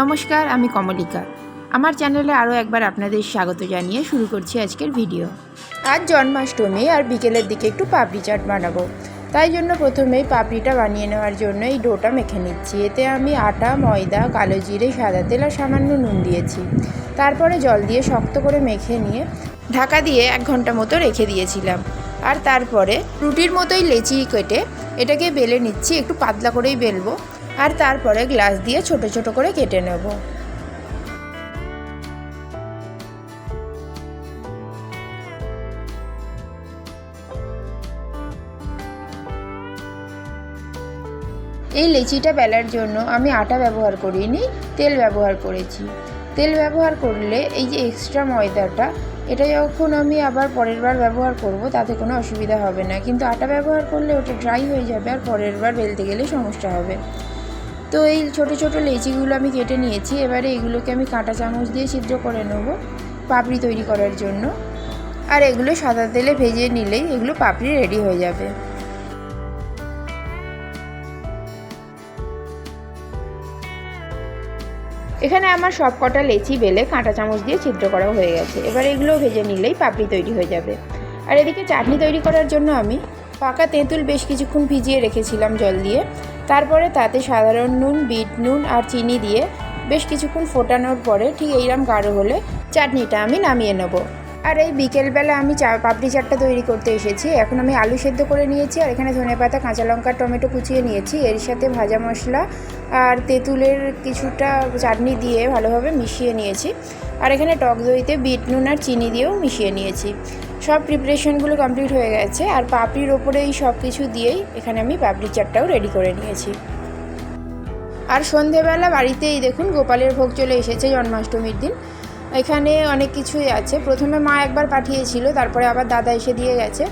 নমস্কার, আমি কমলিকা। আমার চ্যানেলে আরও একবার আপনাদের স্বাগত জানিয়ে শুরু করছি আজকের ভিডিও। আজ জন্মাষ্টমী আর বিকেলের দিকে একটু পাপড়ি চাট বানাবো। তাই জন্য প্রথমেই পাপড়িটা বানিয়ে নেওয়ার জন্য এই ডোটা মেখে নিচ্ছি। এতে আমি আটা, ময়দা, কালো জিরে, সাদা তেল আর সামান্য নুন দিয়েছি। তারপরে জল দিয়ে শক্ত করে মেখে নিয়ে ঢাকা দিয়ে 1 ঘন্টা মতো রেখে দিয়েছিলাম। আর তারপরে রুটির মতোই লেচি কেটে এটাকে বেলে নিচ্ছি। একটু পাতলা করেই বেলবো। আর তারপরে গ্লাস দিয়ে ছোট ছোট করে কেটে নেব। এই লেচিটা বেলার জন্য আমি আটা ব্যবহার করিনি, তেল ব্যবহার করেছি। তেল ব্যবহার করলে এই যে এক্সট্রা ময়দাটা, এটা যখন আমি আবার পরের বার ব্যবহার করব তাতে কোনো অসুবিধা হবে না, কিন্তু আটা ব্যবহার করলে ওটা ড্রাই হয়ে যাবে আর পরের বার বেলতে গেলে সমস্যা হবে। তো এই ছোট ছোট লেচিগুলো আমি কেটে নিয়েছি। এবারে এগুলোকে আমি কাঁটা চামচ দিয়ে ছিদ্র করে নেব পাপড়ি তৈরি করার জন্য। আর এগুলো সাদা তেলে ভেজে নিলেই এগুলো পাপড়ি রেডি হয়ে যাবে। এখানে আমার সব কটা লেচি বেলে কাঁটা চামচ দিয়ে ছিদ্র করা হয়ে গেছে। এবার এগুলো ভেজে নিলেই পাপড়ি তৈরি হয়ে যাবে। আর এদিকে চাটনি তৈরি করার জন্য আমি পাকা তেঁতুল বেশ কিছুক্ষণ ভিজিয়ে রেখেছিলাম জল দিয়ে। তারপরে তাতে সাধারণ নুন, বিট নুন আর চিনি দিয়ে বেশ কিছুক্ষণ ফোটানোর পরে ঠিক এইরকম গাঢ় হলে চাটনিটা আমি নামিয়ে নেব। আর এই বিকেলবেলা আমি পাপড়ি চাটটা তৈরি করতে এসেছি। এখন আমি আলু সেদ্ধ করে নিয়েছি আর এখানে ধনেপাতা, কাঁচা লঙ্কা, টমেটো কুচিয়ে নিয়েছি। এর সাথে ভাজা মশলা আর তেঁতুলের কিছুটা চাটনি দিয়ে ভালোভাবে মিশিয়ে নিয়েছি। আর এখানে টক দইতে বিট নুন আর চিনি দিয়েও মিশিয়ে নিয়েছি। সব প্রিপারেশনগুলো কমপ্লিট হয়ে গেছে। আর পাপড়ির ওপরে এই সব কিছু দিয়েই এখানে আমি পাপড়ি চাটটাও রেডি করে নিয়েছি। আর সন্ধেবেলা বাড়িতেই দেখুন গোপালের ভোগ চলে এসেছে জন্মাষ্টমীর দিন। এখানে অনেক কিছুই আছে। প্রথমে মা একবার পাঠিয়েছিল, তারপরে আবার দাদা এসে দিয়ে গেছে।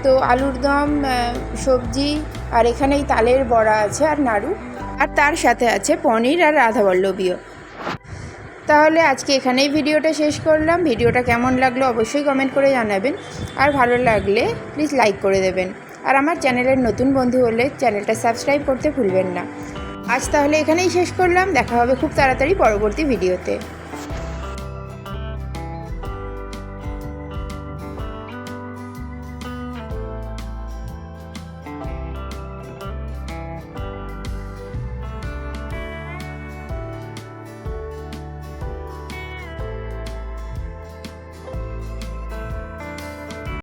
তো আলুর দম, সবজি, আর এখানে এই তালের বড়া আছে আর নাড়ু, আর তার সাথে আছে পনির আর রাধাবল্লভীও। তাহলে আজকে এখানেই ভিডিওটা শেষ করলাম। ভিডিওটা কেমন লাগলো অবশ্যই কমেন্ট করে জানাবেন। আর ভালো লাগলে প্লিজ লাইক করে দেবেন। আর আমার চ্যানেলের নতুন বন্ধু হলে চ্যানেলটা সাবস্ক্রাইব করতে ভুলবেন না। আজ তাহলে এখানেই শেষ করলাম। দেখা হবে খুব তাড়াতাড়ি পরবর্তী ভিডিওতে।